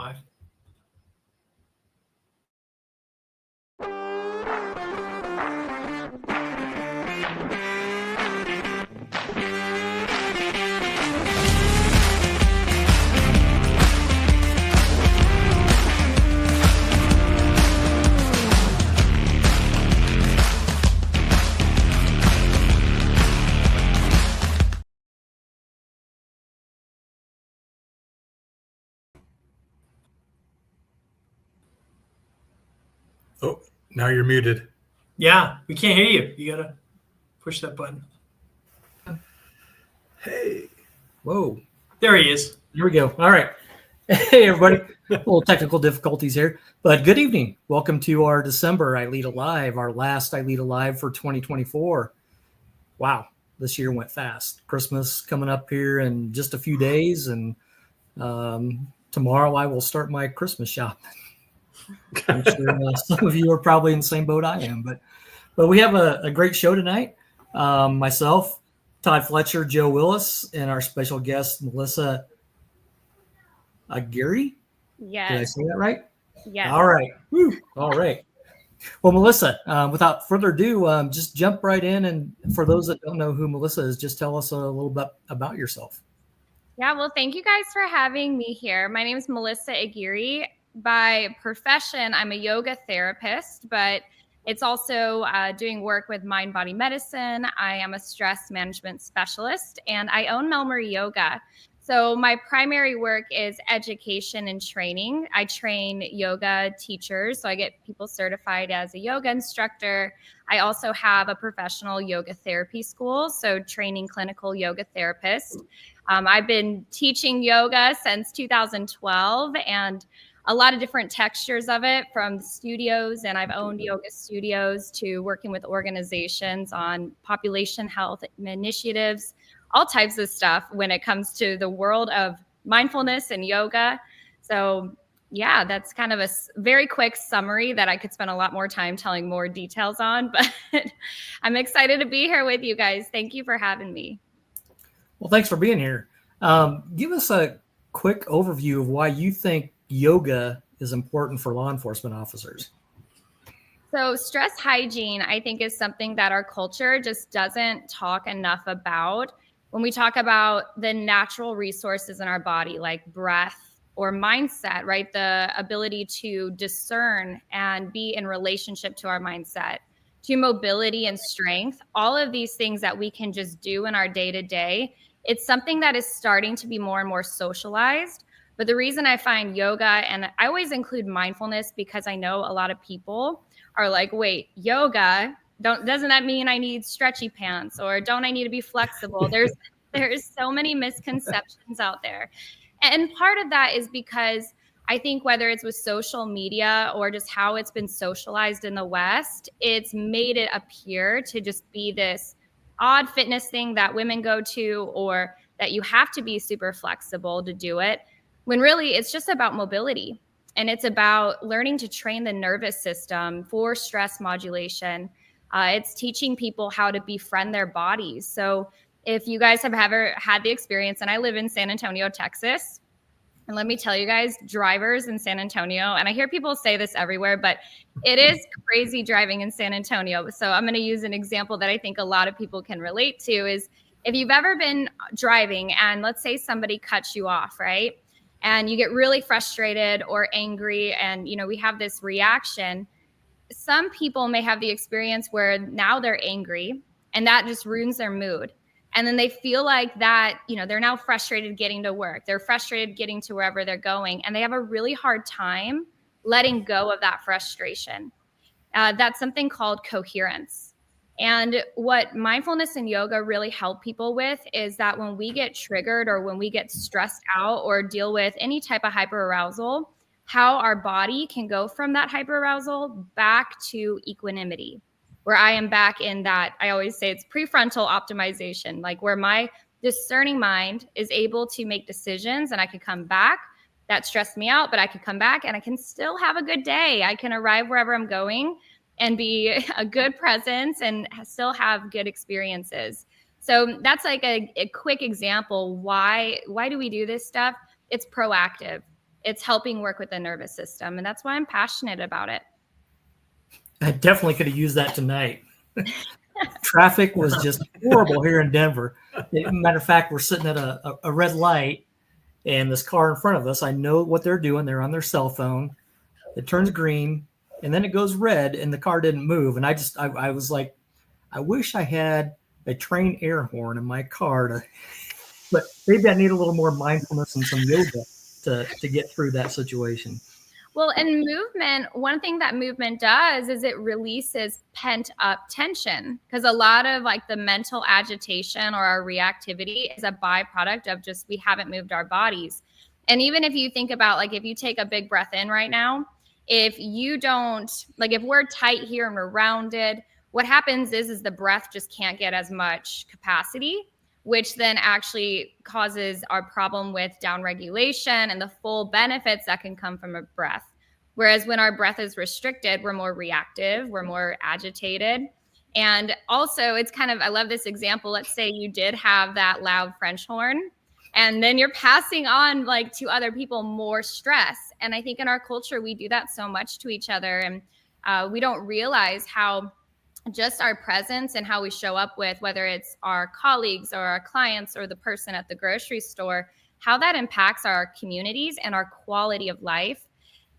live. Oh, now you're muted. Yeah, we can't hear you. You got to push that button. Hey. Whoa. There he is. Here we go. All right. Hey, everybody. A little technical difficulties here, but good evening. Welcome to our December ILEETA Live, our last ILEETA Live for 2024. Wow, this year went fast. Christmas coming up here in just a few days, and tomorrow I will start my Christmas shopping. I'm sure some of you are probably in the same boat I am, but we have a great show tonight. Myself, Todd Fletcher, Joe Willis, and our special guest, Melissa Aguirre. Yes. Did I say that right? Yes. All right. Woo. All right. Well, Melissa, without further ado, just jump right in. And for those that don't know who Melissa is, just tell us a little bit about yourself. Yeah, well, thank you guys for having me here. My name is Melissa Aguirre. By profession, I'm a yoga therapist, but it's also doing work with mind-body medicine. I am a stress management specialist, and I own Melmarie Yoga. So my primary work is education and training. I train yoga teachers, so I get people certified as a yoga instructor. I also have a professional yoga therapy school, so training clinical yoga therapists. I've been teaching yoga since 2012, and a lot of different textures of it, from studios, and I've owned yoga studios, to working with organizations on population health initiatives, all types of stuff when it comes to the world of mindfulness and yoga. So yeah, that's kind of a very quick summary that I could spend a lot more time telling more details on, but I'm excited to be here with you guys. Thank you for having me. Well, thanks for being here. Give us a quick overview of why you think yoga is important for law enforcement officers. So stress hygiene, I think, is something that our culture just doesn't talk enough about. When we talk about the natural resources in our body, like breath or mindset, right? The ability to discern and be in relationship to our mindset, to mobility and strength, all of these things that we can just do in our day-to-day, it's something that is starting to be more and more socialized. But the reason I find yoga, and I always include mindfulness, because I know a lot of people are like, wait, yoga, doesn't that mean I need stretchy pants, or don't I need to be flexible? There's so many misconceptions out there. And part of that is because I think whether it's with social media or just how it's been socialized in the West, it's made it appear to just be this odd fitness thing that women go to, or that you have to be super flexible to do it, when really it's just about mobility. And it's about learning to train the nervous system for stress modulation. It's teaching people how to befriend their bodies. So if you guys have ever had the experience, and I live in San Antonio, Texas, and let me tell you guys, drivers in San Antonio, and I hear people say this everywhere, but it is crazy driving in San Antonio. So I'm going to use an example that I think a lot of people can relate to is, if you've ever been driving and let's say somebody cuts you off, right? And you get really frustrated or angry, and we have this reaction. Some people may have the experience where now they're angry, and that just ruins their mood. And then they feel like that, they're now frustrated getting to work. They're frustrated getting to wherever they're going. And they have a really hard time letting go of that frustration. That's something called coherence. And what mindfulness and yoga really help people with is that when we get triggered, or when we get stressed out, or deal with any type of hyperarousal, how our body can go from that hyperarousal back to equanimity, where I am back in that, I always say it's prefrontal optimization, like where my discerning mind is able to make decisions, and I can come back. That stressed me out, but I could come back and I can still have a good day. I can arrive wherever I'm going and be a good presence and still have good experiences. So that's like a quick example. Why do we do this stuff? It's proactive. it's helping work with the nervous system. And that's why I'm passionate about it. I definitely could have used that tonight. Traffic was just horrible here in Denver. Matter of fact, we're sitting at a red light, and this car in front of us, I know what they're doing. They're on their cell phone. It turns green, and then it goes red, and the car didn't move. And I was like, I wish I had a train air horn in my car but maybe I need a little more mindfulness and some yoga to get through that situation. Well, and movement, one thing that movement does is it releases pent up tension, because a lot of like the mental agitation or our reactivity is a byproduct of just we haven't moved our bodies. And even if you think about, like, if you take a big breath in right now, if you don't, like, if we're tight here and we're rounded, what happens is the breath just can't get as much capacity, which then actually causes our problem with downregulation and the full benefits that can come from a breath. Whereas when our breath is restricted, we're more reactive, we're more agitated. And also it's kind of, I love this example. Let's say you did have that loud French horn, and then you're passing on like to other people more stress. And I think in our culture, we do that so much to each other. And we don't realize how just our presence and how we show up with, whether it's our colleagues or our clients or the person at the grocery store, how that impacts our communities and our quality of life.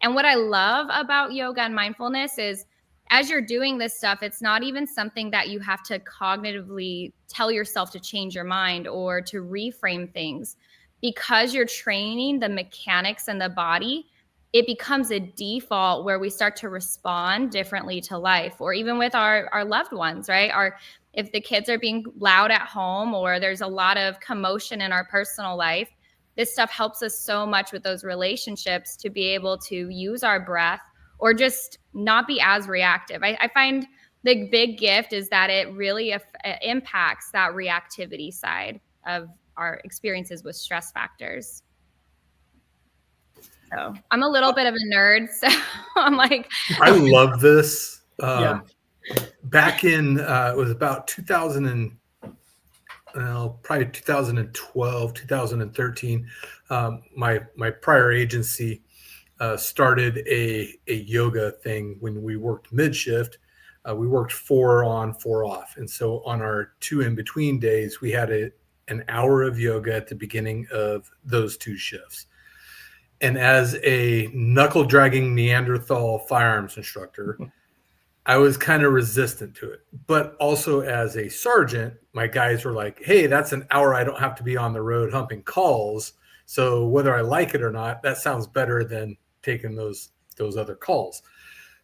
And what I love about yoga and mindfulness is as you're doing this stuff, it's not even something that you have to cognitively tell yourself to change your mind or to reframe things. Because you're training the mechanics in the body, it becomes a default where we start to respond differently to life, or even with our loved ones, right? If the kids are being loud at home or there's a lot of commotion in our personal life, this stuff helps us so much with those relationships to be able to use our breath or just not be as reactive. I find the big gift is that it really impacts that reactivity side of our experiences with stress factors. So I'm a little bit of a nerd, so I'm like, I love this. Yeah. Back in it was about 2012, 2013. My prior agency started a yoga thing when we worked mid shift. We worked 4 on, 4 off, and so on our 2 in between days, we had an hour of yoga at the beginning of those 2 shifts. And as a knuckle-dragging Neanderthal firearms instructor, I was kind of resistant to it. But also as a sergeant, my guys were like, hey, that's an hour I don't have to be on the road humping calls. So whether I like it or not, that sounds better than taking those other calls.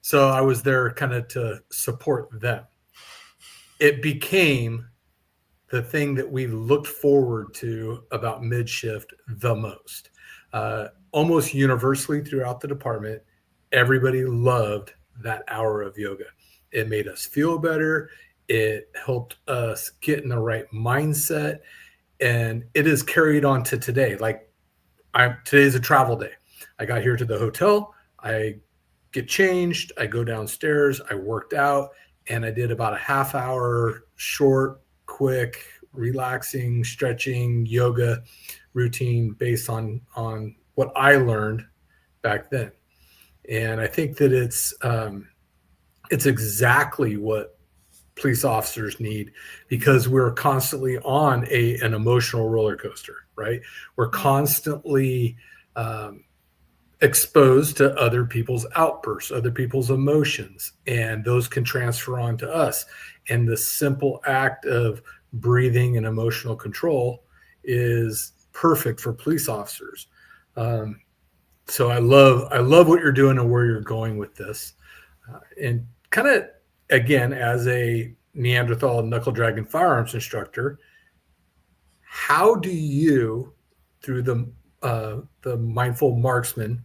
So I was there kind of to support them. It became the thing that we looked forward to about mid-shift the most. Almost universally throughout the department, everybody loved that hour of yoga. It made us feel better. It helped us get in the right mindset. And it is carried on to today. Like today's a travel day. I got here to the hotel. I get changed. I go downstairs. I worked out, and I did about a half hour short, quick, relaxing, stretching yoga routine based on what I learned back then. And I think that it's exactly what police officers need, because we're constantly on an emotional roller coaster, right? We're constantly exposed to other people's outbursts, other people's emotions, and those can transfer on to us. And the simple act of breathing and emotional control is perfect for police officers. So I love what you're doing and where you're going with this. And kind of, again, as a Neanderthal knuckle dragon firearms instructor, how do you, through the mindful marksman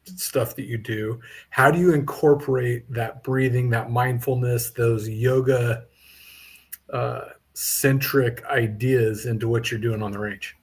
stuff that you do, how do you incorporate that breathing, that mindfulness, those yoga centric ideas into what you're doing on the range?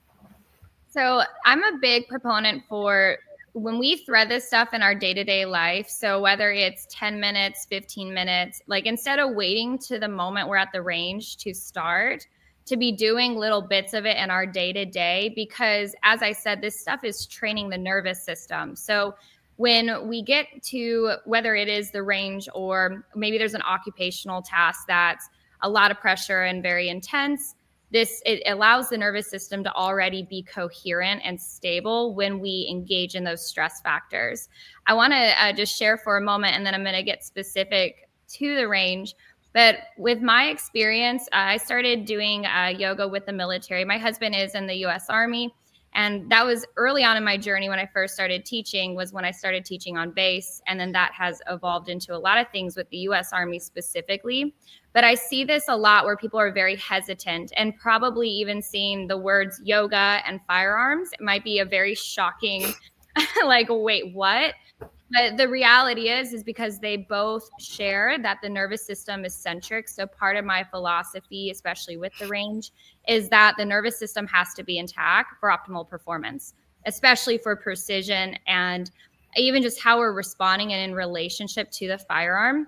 So I'm a big proponent for when we thread this stuff in our day-to-day life. So whether it's 10 minutes, 15 minutes, like instead of waiting to the moment we're at the range to start, to be doing little bits of it in our day to day, because as I said, this stuff is training the nervous system. So when we get to, whether it is the range or maybe there's an occupational task that's a lot of pressure and very intense, it allows the nervous system to already be coherent and stable when we engage in those stress factors. I want to just share for a moment, and then I'm going to get specific to the range. But with my experience, I started doing yoga with the military. My husband is in the U.S. Army. And that was early on in my journey when I first started teaching, was when I started teaching on base. And then that has evolved into a lot of things with the U.S. Army specifically. But I see this a lot where people are very hesitant, and probably even seeing the words yoga and firearms, it might be a very shocking, like, wait, what? But the reality is because they both share that the nervous system is centric. So part of my philosophy, especially with the range, is that the nervous system has to be intact for optimal performance, especially for precision and even just how we're responding and in relationship to the firearm.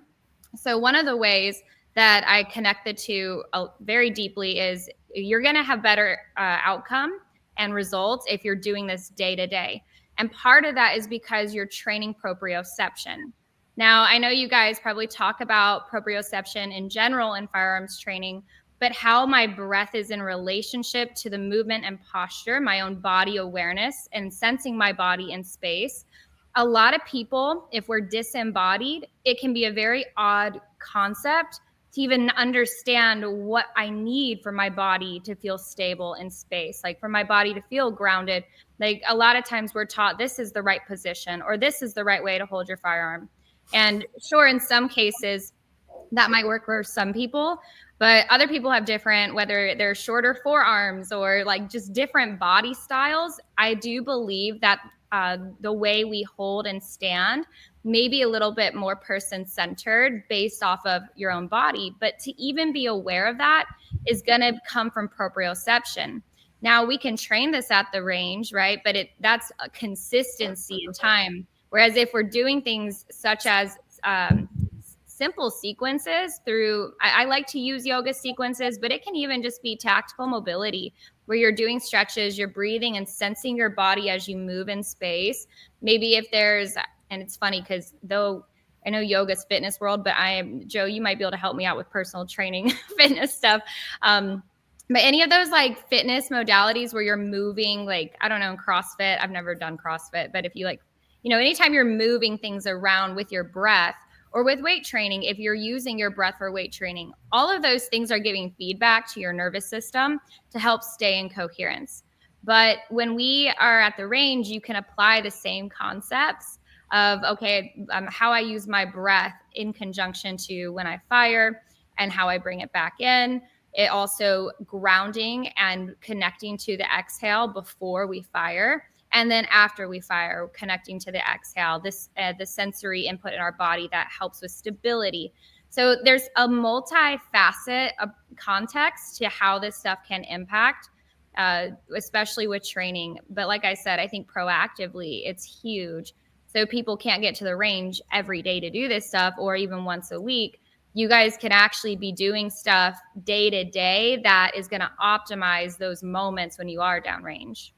So one of the ways that I connect the two very deeply is you're going to have better outcome and results if you're doing this day to day. And part of that is because you're training proprioception. Now, I know you guys probably talk about proprioception in general in firearms training, but how my breath is in relationship to the movement and posture, my own body awareness, and sensing my body in space. A lot of people, if we're disembodied, it can be a very odd concept to even understand what I need for my body to feel stable in space, like for my body to feel grounded. Like a lot of times we're taught this is the right position or this is the right way to hold your firearm. And sure, in some cases that might work for some people, but other people have different, whether they're shorter forearms or like just different body styles. I do believe that the way we hold and stand may be a little bit more person-centered based off of your own body. But to even be aware of that is going to come from proprioception. Now, we can train this at the range, right? But that's a consistency in time. Whereas if we're doing things such as simple sequences through, I like to use yoga sequences, but it can even just be tactical mobility where you're doing stretches, you're breathing and sensing your body as you move in space. Maybe if there's, and it's funny because though I know yoga's fitness world, but Joe, you might be able to help me out with personal training, fitness stuff. But any of those like fitness modalities where you're moving, like, I don't know, in CrossFit, I've never done CrossFit, but if you like, anytime you're moving things around with your breath, or with weight training, if you're using your breath for weight training, all of those things are giving feedback to your nervous system to help stay in coherence. But when we are at the range, you can apply the same concepts of, how I use my breath in conjunction to when I fire and how I bring it back in. It also grounding and connecting to the exhale before we fire. And then after we fire, connecting to the exhale, the sensory input in our body that helps with stability. So there's a multi-facet of context to how this stuff can impact, especially with training. But like I said, I think proactively, it's huge. So people can't get to the range every day to do this stuff or even once a week. You guys can actually be doing stuff day to day that is going to optimize those moments when you are downrange.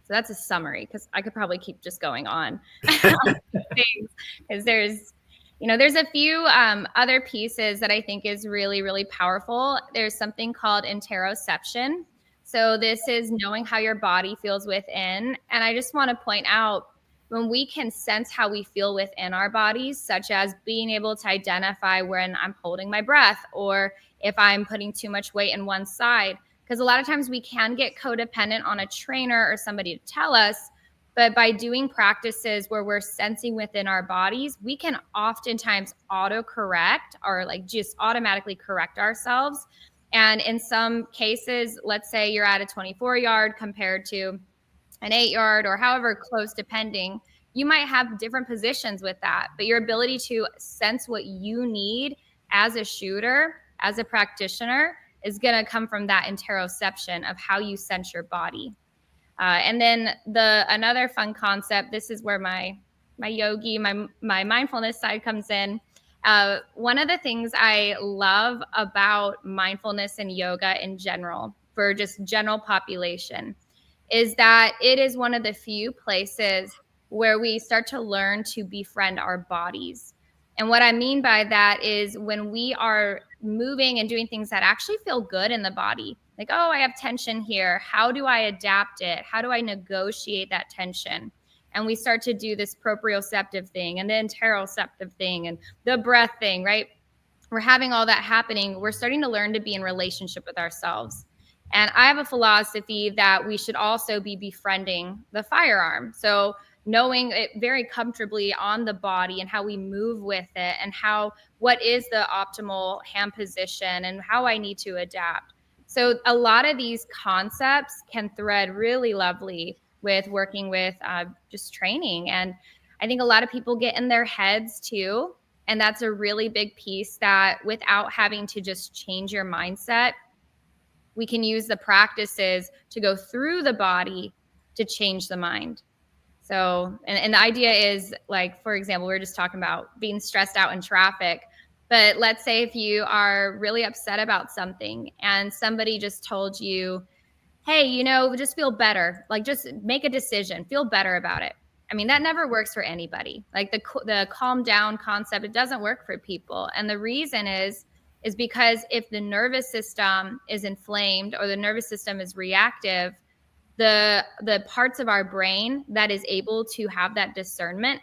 So that's a summary because I could probably keep just going on because there's a few other pieces that I think is really, really powerful. There's something called interoception. So this is knowing how your body feels within. And I just want to point out when we can sense how we feel within our bodies, such as being able to identify when I'm holding my breath or if I'm putting too much weight in one side. Because a lot of times we can get codependent on a trainer or somebody to tell us, but by doing practices where we're sensing within our bodies, we can oftentimes autocorrect or like just automatically correct ourselves. And in some cases, let's say you're at a 24 yard compared to an 8 yard or however close, depending, you might have different positions with that, but your ability to sense what you need as a shooter, as a practitioner, is going to come from that interoception of how you sense your body. And then another fun concept, this is where my yogi, my mindfulness side comes in. One of the things I love about mindfulness and yoga in general, for just general population, is that it is one of the few places where we start to learn to befriend our bodies. And what I mean by that is when we are moving and doing things that actually feel good in the body, like, oh, I have tension here. How do I adapt it? How do I negotiate that tension? And we start to do this proprioceptive thing and the interoceptive thing and the breath thing, right? We're having all that happening. We're starting to learn to be in relationship with ourselves. And I have a philosophy that we should also be befriending the firearm. So knowing it very comfortably on the body and how we move with it and what is the optimal hand position and how I need to adapt. So a lot of these concepts can thread really lovely with working with just training. And I think a lot of people get in their heads too. And that's a really big piece that without having to just change your mindset, we can use the practices to go through the body to change the mind. So, and the idea is, like, for example, we were just talking about being stressed out in traffic. But let's say if you are really upset about something and somebody just told you, hey, just feel better. Like, just make a decision, feel better about it. I mean, that never works for anybody. Like the calm down concept, it doesn't work for people. And the reason is because if the nervous system is inflamed or the nervous system is reactive, the parts of our brain that is able to have that discernment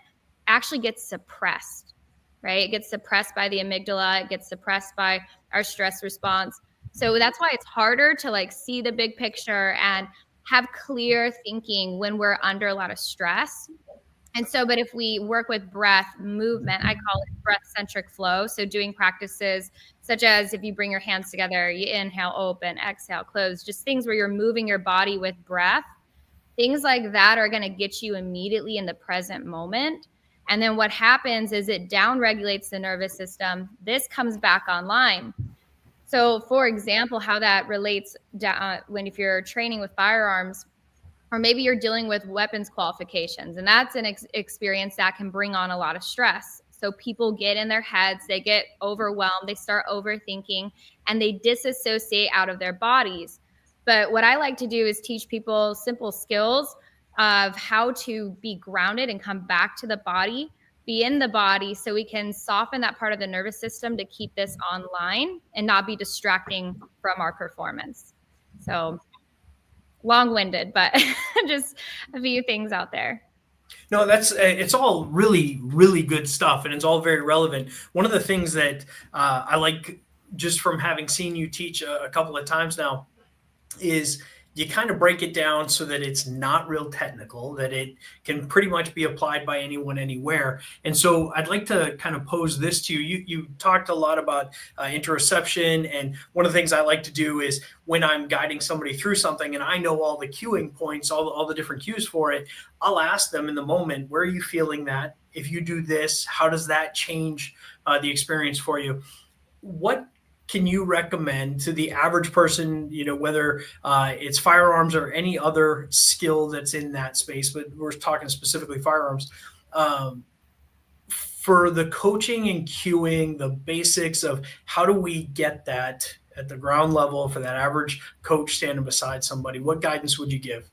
actually gets suppressed, right? It gets suppressed by the amygdala. It gets suppressed by our stress response. So that's why it's harder to see the big picture and have clear thinking when we're under a lot of stress. And so, but if we work with breath, movement, I call it breath-centric flow. So doing practices such as if you bring your hands together, you inhale, open, exhale, close, just things where you're moving your body with breath, things like that are going to get you immediately in the present moment. And then what happens is it downregulates the nervous system. This comes back online. So for example, how that relates if you're training with firearms, or maybe you're dealing with weapons qualifications, and that's an experience that can bring on a lot of stress. So people get in their heads, they get overwhelmed, they start overthinking, and they disassociate out of their bodies. But what I like to do is teach people simple skills of how to be grounded and come back to the body, be in the body, so we can soften that part of the nervous system to keep this online and not be distracting from our performance. So long-winded, but just a few things out there. No, it's all really, really good stuff, and it's all very relevant. One of the things that I like, just from having seen you teach a couple of times now, is you kind of break it down so that it's not real technical, that it can pretty much be applied by anyone, anywhere. And so I'd like to kind of pose this to you. You talked a lot about interoception. And one of the things I like to do is when I'm guiding somebody through something and I know all the cueing points, all the different cues for it, I'll ask them in the moment, where are you feeling that? If you do this, how does that change the experience for you? What can you recommend to the average person, whether it's firearms or any other skill that's in that space, but we're talking specifically firearms, for the coaching and cueing, the basics of how do we get that at the ground level for that average coach standing beside somebody? What guidance would you give?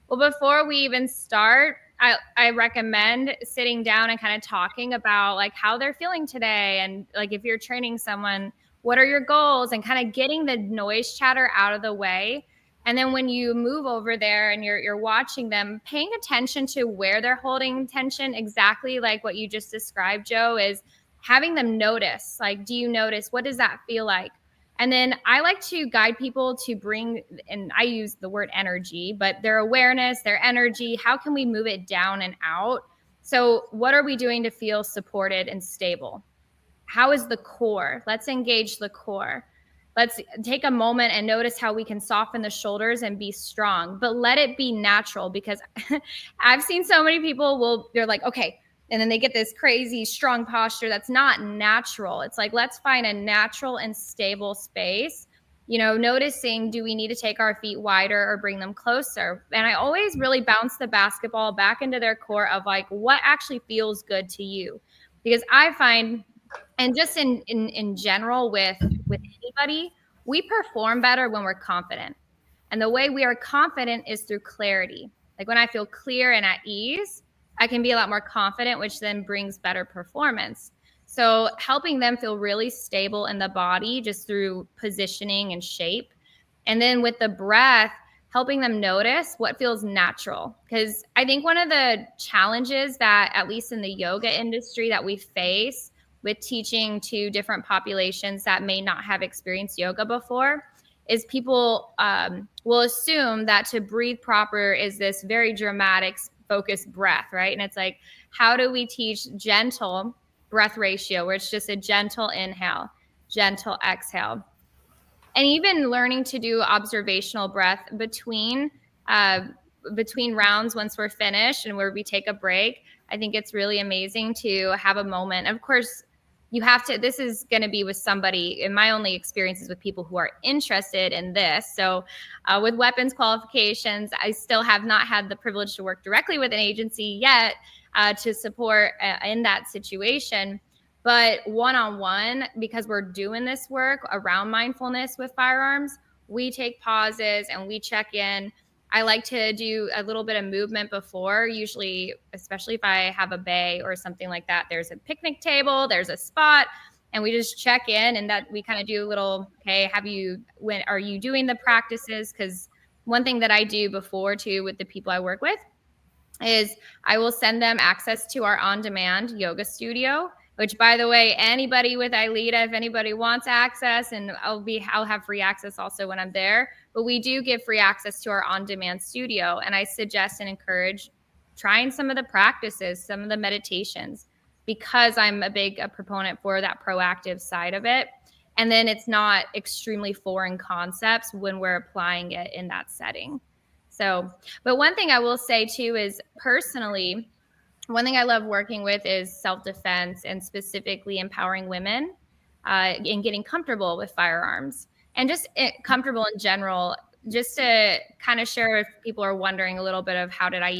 Well, before we even start, I recommend sitting down and kind of talking about how they're feeling today. And if you're training someone, what are your goals, and kind of getting the noise chatter out of the way. And then when you move over there and you're watching them, paying attention to where they're holding tension, exactly like what you just described, Joe, is having them notice, do you notice, what does that feel like? And then I like to guide people to bring, and I use the word energy, but their awareness, their energy, how can we move it down and out? So what are we doing to feel supported and stable? How is the core? Let's engage the core. Let's take a moment and notice how we can soften the shoulders and be strong, but let it be natural, because I've seen so many people they're like, okay. And then they get this crazy strong posture that's not natural. It's let's find a natural and stable space, noticing, do we need to take our feet wider or bring them closer? And I always really bounce the basketball back into their core of what actually feels good to you. Because I find And just in general with anybody, we perform better when we're confident. And the way we are confident is through clarity. Like when I feel clear and at ease, I can be a lot more confident, which then brings better performance. So helping them feel really stable in the body just through positioning and shape. And then with the breath, helping them notice what feels natural. Because I think one of the challenges that, at least in the yoga industry, that we face with teaching to different populations that may not have experienced yoga before is people will assume that to breathe proper is this very dramatic, focused breath, right? And it's like, how do we teach gentle breath ratio, where it's just a gentle inhale, gentle exhale? And even learning to do observational breath between rounds once we're finished and where we take a break. I think it's really amazing to have a moment. Of course, you have to, this is going to be with somebody, in my only experiences with people who are interested in this. So with weapons qualifications, I still have not had the privilege to work directly with an agency yet to support in that situation. But one-on-one, because we're doing this work around mindfulness with firearms, we take pauses and we check in. I like to do a little bit of movement before, usually, especially if I have a bay or something like that. There's a picnic table, there's a spot, and we just check in, and that we kind of do a little, okay, are you doing the practices? Because one thing that I do before too with the people I work with is I will send them access to our on-demand yoga studio, which, by the way, anybody with ILEETA, if anybody wants access, and I'll have free access also when I'm there, but we do give free access to our on-demand studio. And I suggest and encourage trying some of the practices, some of the meditations, because I'm a big proponent for that proactive side of it. And then it's not extremely foreign concepts when we're applying it in that setting. So, but one thing I will say too is personally, one thing I love working with is self-defense, and specifically empowering women in getting comfortable with firearms, and just comfortable in general. Just to kind of share, if people are wondering a little bit of how did I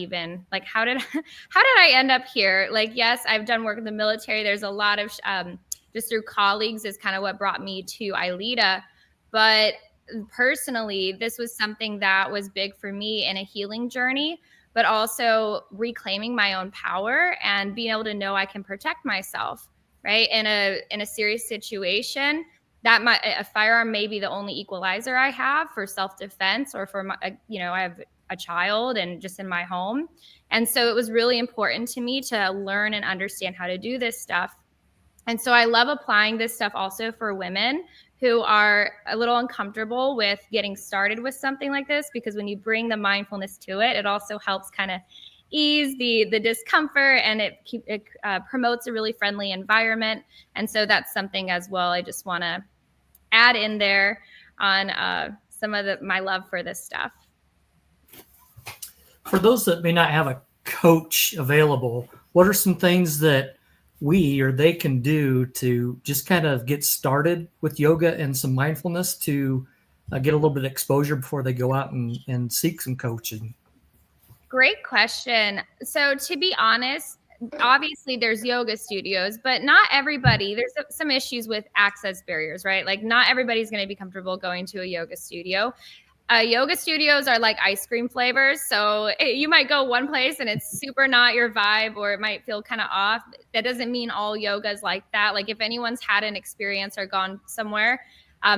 end up here? Like, yes, I've done work in the military. There's a lot of just through colleagues is kind of what brought me to ILEETA. But personally, this was something that was big for me in a healing journey, but also reclaiming my own power and being able to know I can protect myself, right? In a serious situation, that a firearm may be the only equalizer I have for self-defense, or for I have a child and just in my home. And so it was really important to me to learn and understand how to do this stuff. And so I love applying this stuff also for women who are a little uncomfortable with getting started with something like this, because when you bring the mindfulness to it, it also helps kind of ease the discomfort, and it promotes a really friendly environment. And so that's something as well I just want to add in there on some of my love for this stuff. For those that may not have a coach available, what are some things that we or they can do to just kind of get started with yoga and some mindfulness to get a little bit of exposure before they go out and seek some coaching? Great question. So to be honest, obviously there's yoga studios, but not everybody, there's some issues with access barriers, right? Like not everybody's going to be comfortable going to a yoga studio. Yoga studios are like ice cream flavors. So you might go one place and it's super not your vibe, or it might feel kind of off. That doesn't mean all yoga is like that. Like if anyone's had an experience or gone somewhere,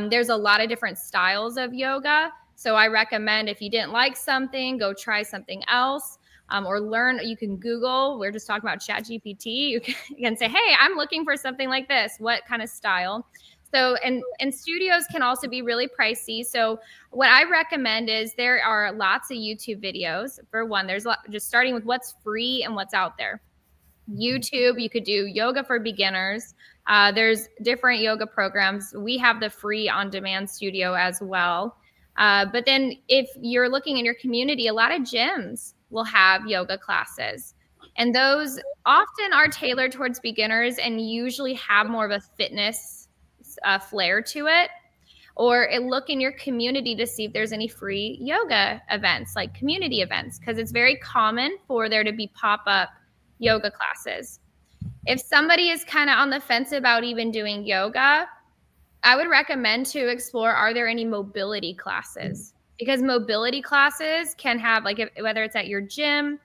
there's a lot of different styles of yoga. So I recommend, if you didn't like something, go try something else, or learn. You can Google. We're just talking about ChatGPT. You can say, hey, I'm looking for something like this. What kind of style? So, and studios can also be really pricey. So what I recommend is there are lots of YouTube videos. For one, there's just starting with what's free and what's out there. YouTube, you could do yoga for beginners. There's different yoga programs. We have the free on-demand studio as well. But then if you're looking in your community, a lot of gyms will have yoga classes. And those often are tailored towards beginners and usually have more of a fitness flair to it. Or look in your community to see if there's any free yoga events, like community events, because it's very common for there to be pop-up yoga classes. If somebody is kind of on the fence about even doing yoga, I would recommend to explore, are there any mobility classes? Because mobility classes can have, like, whether it's at your gym,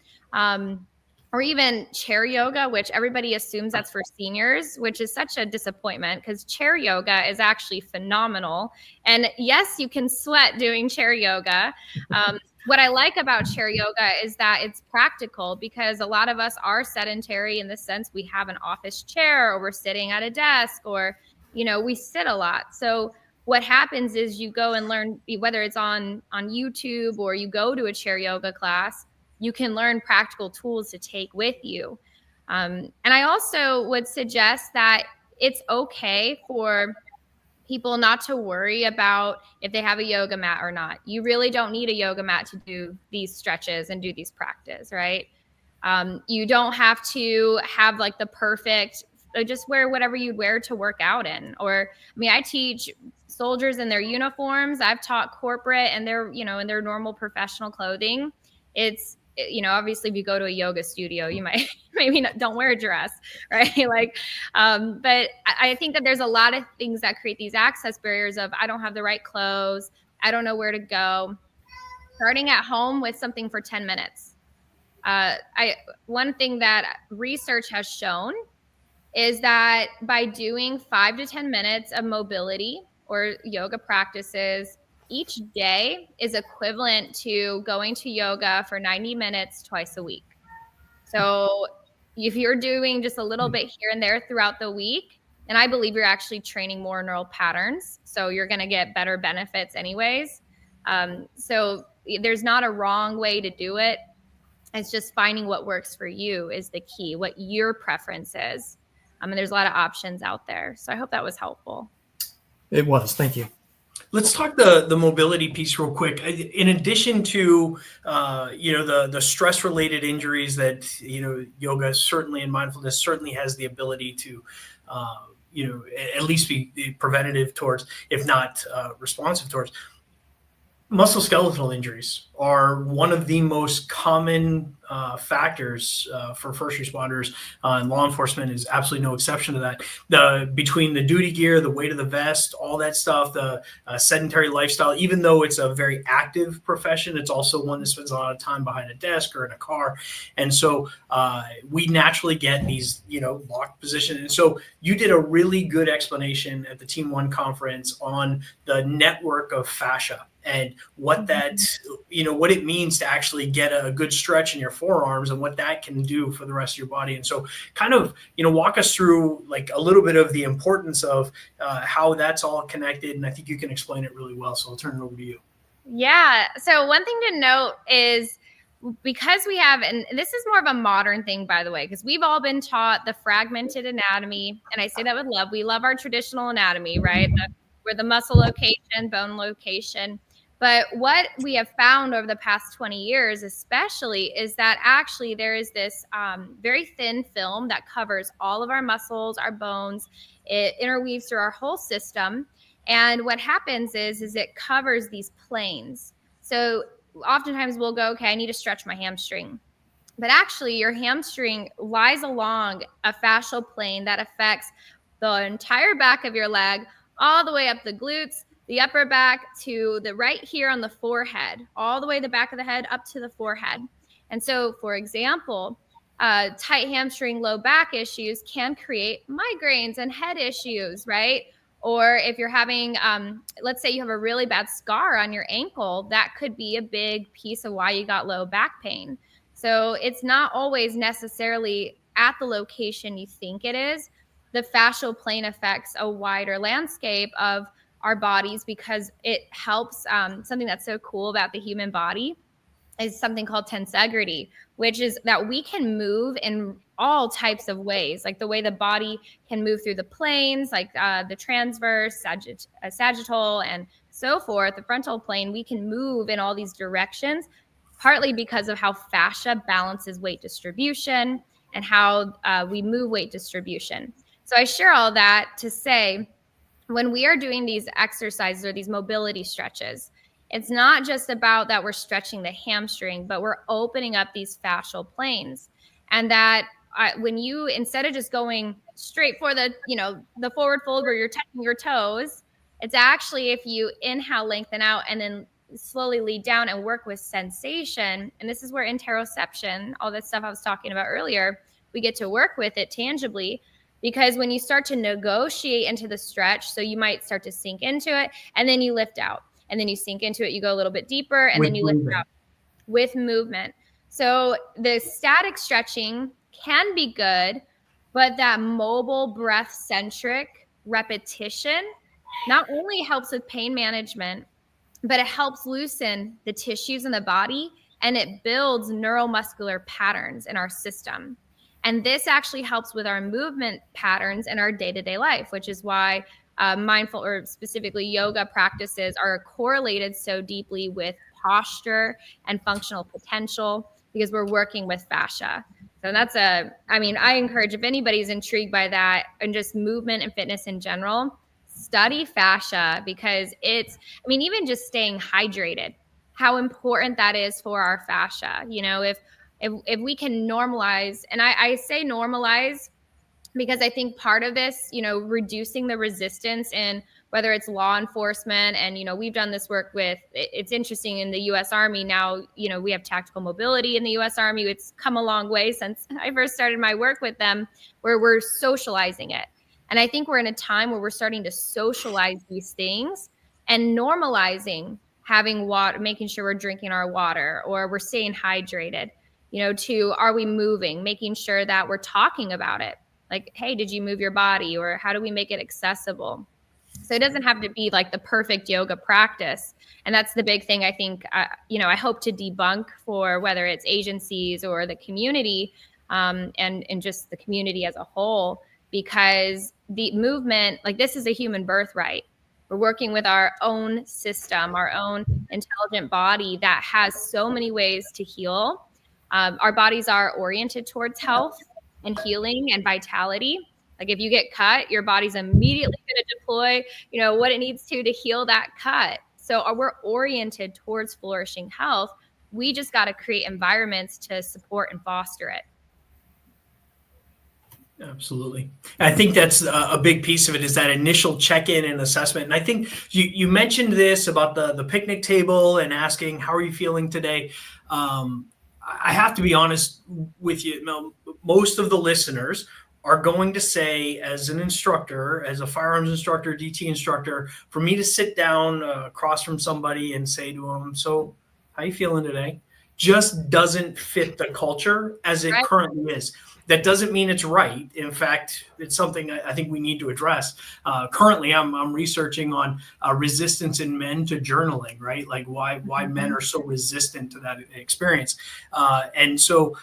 or even chair yoga, which everybody assumes that's for seniors, which is such a disappointment because chair yoga is actually phenomenal. And yes, you can sweat doing chair yoga. What I like about chair yoga is that it's practical, because a lot of us are sedentary in the sense we have an office chair, or we're sitting at a desk, or we sit a lot. So what happens is you go and learn, whether it's on YouTube or you go to a chair yoga class, you can learn practical tools to take with you. And I also would suggest that it's okay for people not to worry about if they have a yoga mat or not. You really don't need a yoga mat to do these stretches and do these practice, right? You don't have to have like the perfect, just wear whatever you'd wear to work out in. Or, I mean, I teach soldiers in their uniforms. I've taught corporate and they're, in their normal professional clothing. It's, obviously if you go to a yoga studio, you might maybe don't wear a dress, right? But I think that there's a lot of things that create these access barriers of, I don't have the right clothes, I don't know where to go. Starting at home with something for 10 minutes. One thing that research has shown is that by doing 5 to 10 minutes of mobility or yoga practices each day is equivalent to going to yoga for 90 minutes twice a week. So if you're doing just a little bit here and there throughout the week, and I believe you're actually training more neural patterns, so you're going to get better benefits anyways. So there's not a wrong way to do it. It's just finding what works for you is the key, what your preference is. And there's a lot of options out there. So I hope that was helpful. It was. Thank you. Let's talk the mobility piece real quick. In addition to the stress related injuries that yoga certainly and mindfulness certainly has the ability to at least be preventative towards, if not responsive towards. Musculoskeletal injuries are one of the most common factors for first responders, and law enforcement is absolutely no exception to that. Between the duty gear, the weight of the vest, all that stuff, the sedentary lifestyle, even though it's a very active profession, it's also one that spends a lot of time behind a desk or in a car. And so we naturally get these, locked positions. And so you did a really good explanation at the Team One conference on the network of fascia and what that, what it means to actually get a good stretch in your forearms and what that can do for the rest of your body. And so kind of, walk us through like a little bit of the importance of how that's all connected. And I think you can explain it really well. So I'll turn it over to you. Yeah. So one thing to note is, because we have, and this is more of a modern thing, by the way, because we've all been taught the fragmented anatomy. And I say that with love. We love our traditional anatomy, right? Where the muscle location, bone location. But what we have found over the past 20 years, especially, is that actually there is this very thin film that covers all of our muscles, our bones. It interweaves through our whole system. And what happens is it covers these planes. So oftentimes we'll go, okay, I need to stretch my hamstring. But actually your hamstring lies along a fascial plane that affects the entire back of your leg, all the way up the glutes, the upper back to the right here on the forehead, all the way the back of the head up to the forehead. And so, for example, tight hamstring, low back issues can create migraines and head issues, right? Or if you're having, let's say you have a really bad scar on your ankle, that could be a big piece of why you got low back pain. So it's not always necessarily at the location you think it is. The fascial plane affects a wider landscape of our bodies because it helps. Something that's so cool about the human body is something called tensegrity, which is that we can move in all types of ways, like the way the body can move through the planes, like the transverse, sagittal, and so forth, the frontal plane. We can move in all these directions, partly because of how fascia balances weight distribution and how we move weight distribution. So I share all that to say, when we are doing these exercises or these mobility stretches, it's not just about that we're stretching the hamstring, but we're opening up these fascial planes. And that when you, instead of just going straight for the, the forward fold where you're touching your toes, it's actually, if you inhale, lengthen out, and then slowly lead down and work with sensation. And this is where interoception, all that stuff I was talking about earlier, we get to work with it tangibly. Because when you start to negotiate into the stretch, so you might start to sink into it, and then you lift out, and then you sink into it, you go a little bit deeper, and then you lift out with movement. So the static stretching can be good, but that mobile breath-centric repetition not only helps with pain management, but it helps loosen the tissues in the body, and it builds neuromuscular patterns in our system. And this actually helps with our movement patterns in our day-to-day life, which is why mindful, or specifically yoga practices, are correlated so deeply with posture and functional potential, because we're working with fascia. So I encourage, if anybody's intrigued by that and just movement and fitness in general, study fascia, because even just staying hydrated, how important that is for our fascia. If we can normalize, and I say normalize because I think part of this, reducing the resistance in whether it's law enforcement, and, we've done this work with, it's interesting, in the U.S. Army now, we have tactical mobility in the U.S. Army. It's come a long way since I first started my work with them, where we're socializing it. And I think we're in a time where we're starting to socialize these things and normalizing having water, making sure we're drinking our water, or we're staying hydrated, to, are we moving, making sure that we're talking about it. Like, hey, did you move your body? Or how do we make it accessible? So it doesn't have to be like the perfect yoga practice. And that's the big thing I think, I hope to debunk for whether it's agencies or the community, and just the community as a whole, because the movement, like, this is a human birthright. We're working with our own system, our own intelligent body that has so many ways to heal. Our bodies are oriented towards health and healing and vitality. Like, if you get cut, your body's immediately going to deploy, what it needs to heal that cut. So we're oriented towards flourishing health. We just got to create environments to support and foster it. Absolutely. I think that's a big piece of it, is that initial check-in and assessment. And I think you mentioned this about the picnic table and asking, how are you feeling today? I have to be honest with you, Mel, most of the listeners are going to say, as an instructor, as a firearms instructor, DT instructor, for me to sit down across from somebody and say to them, so how you feeling today, just doesn't fit the culture as it currently is. That doesn't mean it's right. In fact, it's something I think we need to address. Currently, I'm researching on resistance in men to journaling, right? Like why men are so resistant to that experience. And so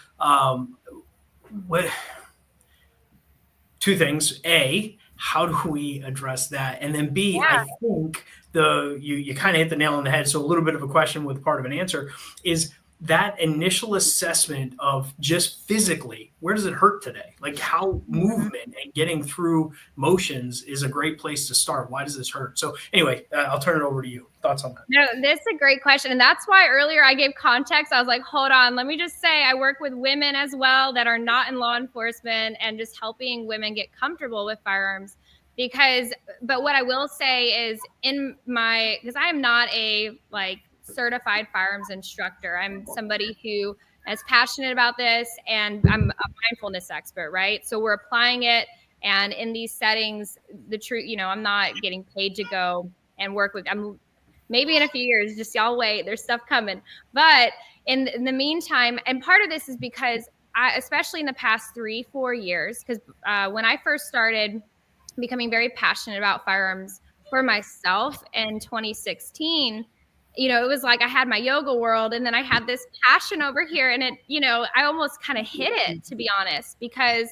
two things. A, how do we address that? And then B, I think you kind of hit the nail on the head. So a little bit of a question with part of an answer is that initial assessment of just physically, where does it hurt today? Like, how movement and getting through motions is a great place to start. Why does this hurt? So anyway, I'll turn it over to you. Thoughts on that? No, this is a great question. And that's why earlier I gave context. I was like, hold on, let me just say I work with women as well that are not in law enforcement, and just helping women get comfortable with firearms. But what I will say is, because I am not a certified firearms instructor. I'm somebody who is passionate about this, and I'm a mindfulness expert, right? So we're applying it, and in these settings, the truth, I'm not getting paid to go and work with. Maybe in a few years, just y'all wait. There's stuff coming. But in the meantime, and part of this is because especially in the past 3-4 years, because when I first started becoming very passionate about firearms for myself in 2016. It was like I had my yoga world, and then I had this passion over here, and it, I almost kind of hit it, to be honest, because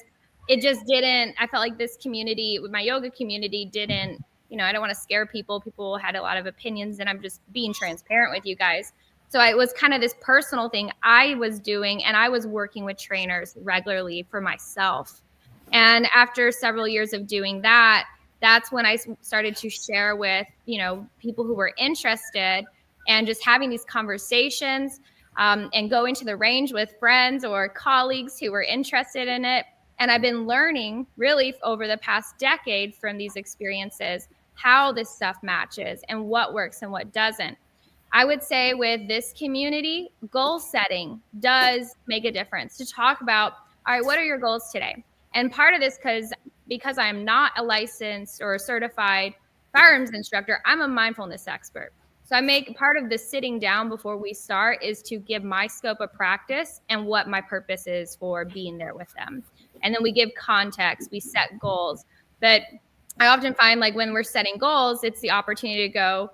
it just didn't, I felt like this community, with my yoga community, didn't, I don't want to scare people. People had a lot of opinions, and I'm just being transparent with you guys. So it was kind of this personal thing I was doing, and I was working with trainers regularly for myself. And after several years of doing that, that's when I started to share with, people who were interested, and just having these conversations, and going to the range with friends or colleagues who were interested in it. And I've been learning really over the past decade from these experiences how this stuff matches and what works and what doesn't. I would say with this community, goal setting does make a difference. To talk about, all right, what are your goals today? And part of this, because I'm not a licensed or a certified firearms instructor, I'm a mindfulness expert. So I make part of the sitting down before we start is to give my scope of practice and what my purpose is for being there with them. And then we give context, we set goals. But I often find like when we're setting goals, it's the opportunity to go,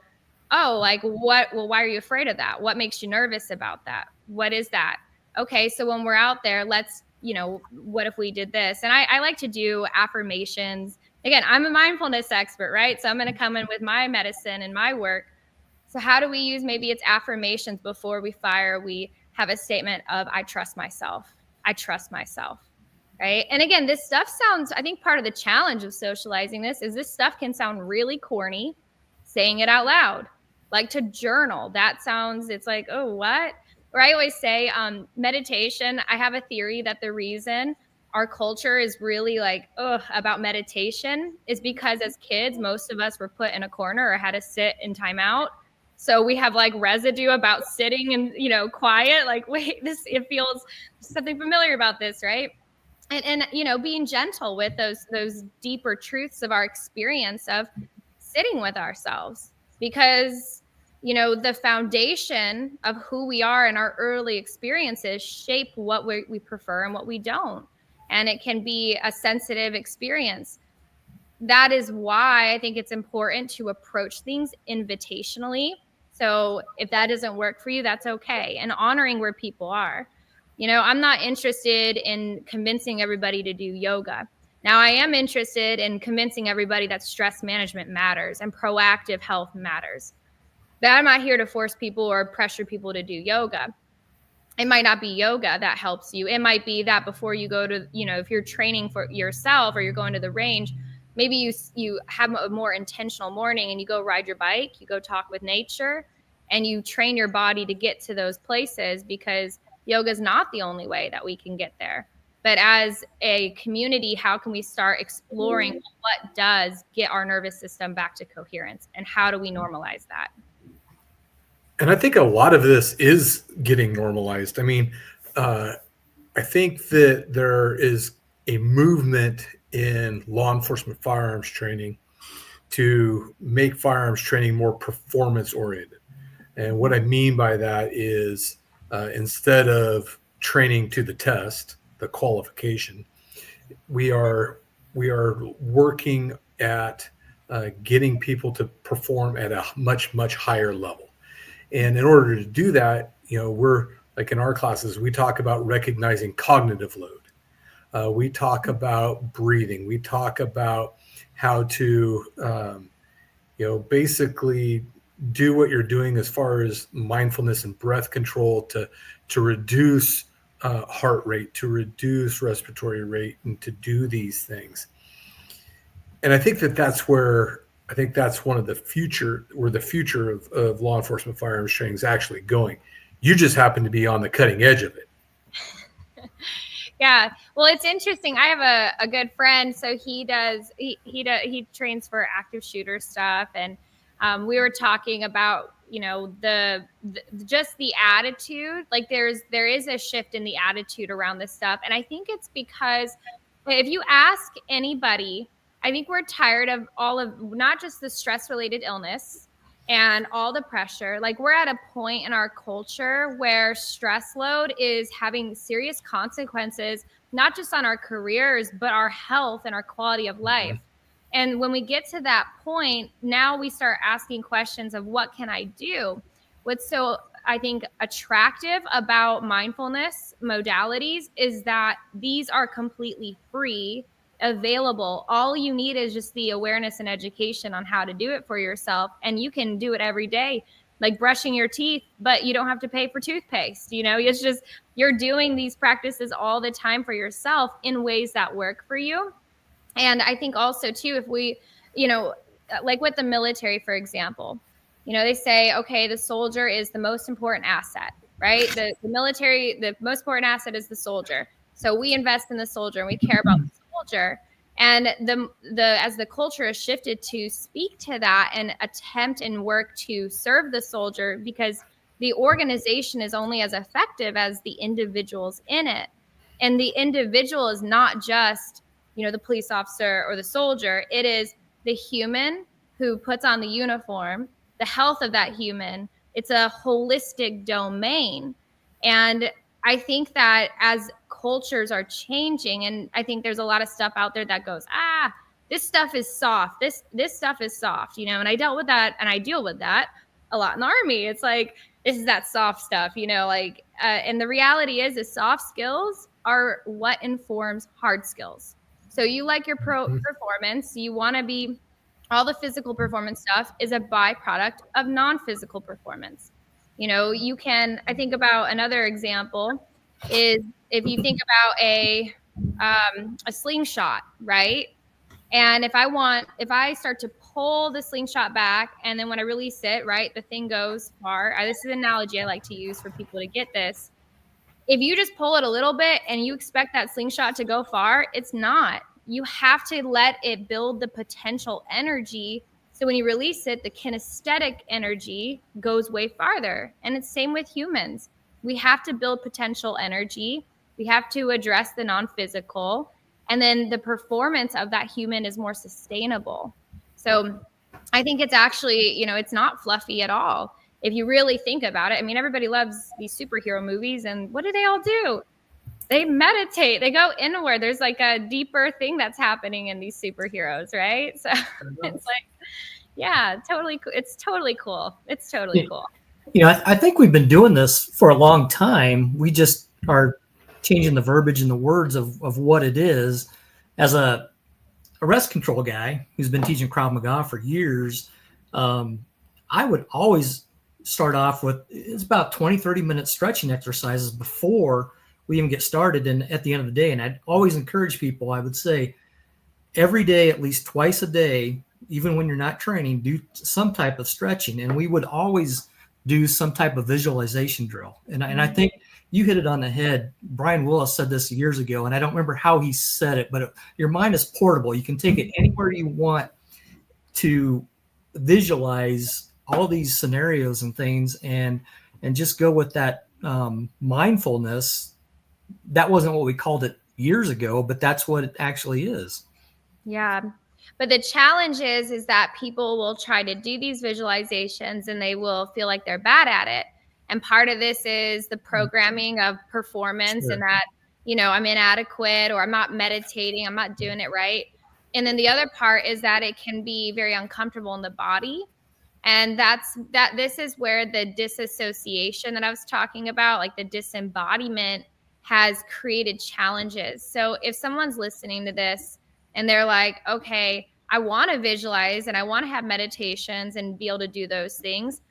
oh, like what? Well, why are you afraid of that? What makes you nervous about that? What is that? Okay, so when we're out there, let's, what if we did this? And I like to do affirmations. Again, I'm a mindfulness expert, right? So I'm going to come in with my medicine and my work. So how do we use, maybe it's affirmations before we fire? We have a statement of, I trust myself. I trust myself. Right. And again, this stuff sounds, I think part of the challenge of socializing this is this stuff can sound really corny, saying it out loud, like to journal. That sounds, it's like, oh, what? Or I always say meditation. I have a theory that the reason our culture is really like, about meditation is because as kids, most of us were put in a corner or had to sit in timeout. So we have like residue about sitting and, quiet, like, wait, it feels something familiar about this, right? And being gentle with those deeper truths of our experience of sitting with ourselves, because the foundation of who we are and our early experiences shape what we prefer and what we don't, and it can be a sensitive experience. That is why I think it's important to approach things invitationally. So if that doesn't work for you, that's okay, and honoring where people are. I'm not interested in convincing everybody to do yoga. Now, I am interested in convincing everybody that stress management matters and proactive health matters. But I'm not here to force people or pressure people to do yoga. It might not be yoga that helps you. It might be that before you go to, if you're training for yourself or you're going to the range, maybe you have a more intentional morning and you go ride your bike, you go talk with nature, and you train your body to get to those places, because yoga is not the only way that we can get there. But as a community, how can we start exploring what does get our nervous system back to coherence, and how do we normalize that? And I think a lot of this is getting normalized. I mean, I think that there is a movement in law enforcement firearms training to make firearms training more performance oriented. And what I mean by that is instead of training to the test, the qualification, we are working at getting people to perform at a much, much higher level. And in order to do that, we're like in our classes, we talk about recognizing cognitive load. We talk about breathing. We talk about how to, basically do what you're doing as far as mindfulness and breath control to reduce heart rate, to reduce respiratory rate, and to do these things. And I think that's one of the future, where the future of law enforcement firearms training is actually going. You just happen to be on the cutting edge of it. Yeah. Well, it's interesting. I have a good friend. So he trains for active shooter stuff. And we were talking about, just the attitude. Like there is a shift in the attitude around this stuff. And I think it's because if you ask anybody, I think we're tired of all of not just the stress related illness and all the pressure. Like we're at a point in our culture where stress load is having serious consequences, not just on our careers, but our health and our quality of life. And when we get to that point, now we start asking questions of what can I do? What's so, I think, attractive about mindfulness modalities is that these are completely free, available. All you need is just the awareness and education on how to do it for yourself. And you can do it every day, like brushing your teeth, but you don't have to pay for toothpaste. It's just, you're doing these practices all the time for yourself in ways that work for you. And I think also too, if we, like with the military, for example, they say, okay, the soldier is the most important asset, right? The military, the most important asset is the soldier. So we invest in the soldier and we care about the soldier. And as the culture has shifted to speak to that and attempt and work to serve the soldier, because the organization is only as effective as the individuals in it. And the individual is not just, the police officer or the soldier. It is the human who puts on the uniform, the health of that human. It's a holistic domain. And I think that as cultures are changing, and I think there's a lot of stuff out there that goes, this stuff is soft. This stuff is soft, and I dealt with that, and I deal with that a lot in the Army. It's like, this is that soft stuff, and the reality is soft skills are what informs hard skills. So you like your performance, you want to be, all the physical performance stuff is a byproduct of non-physical performance. I think about another example is if you think about a slingshot, right? And if I start to pull the slingshot back, and then when I release it, right, the thing goes far. This is an analogy I like to use for people to get this. If you just pull it a little bit and you expect that slingshot to go far, it's not. You have to let it build the potential energy. So when you release it, the kinesthetic energy goes way farther. And it's same with humans. We have to build potential energy. We have to address the non-physical. And then the performance of that human is more sustainable. So I think it's actually, it's not fluffy at all. If you really think about it, I mean, everybody loves these superhero movies, and what do they all do? They meditate, they go inward. There's like a deeper thing that's happening in these superheroes, right? So it's like, yeah, totally. It's totally cool. It's totally cool. I think we've been doing this for a long time. We just are changing the verbiage and the words of what it is. As a arrest control guy who's been teaching Krav Maga for years, I would always start off with, it's about 20-30 minute stretching exercises before we even get started, and at the end of the day. And I'd always encourage people, I would say every day, at least twice a day, even when you're not training, do some type of stretching. And we would always do some type of visualization drill. And I think you hit it on the head. Brian Willis said this years ago, and I don't remember how he said it, but your mind is portable. You can take it anywhere you want to visualize all these scenarios and things, and just go with that mindfulness. That wasn't what we called it years ago, but that's what it actually is. Yeah. But the challenge is that people will try to do these visualizations and they will feel like they're bad at it. And part of this is the programming of performance, and that, I'm inadequate, or I'm not meditating, I'm not doing it right. And then the other part is that it can be very uncomfortable in the body. And this is where the disassociation that I was talking about, like the disembodiment, has created challenges. So if someone's listening to this and they're like, okay, I want to visualize and I want to have meditations and be able to do those things,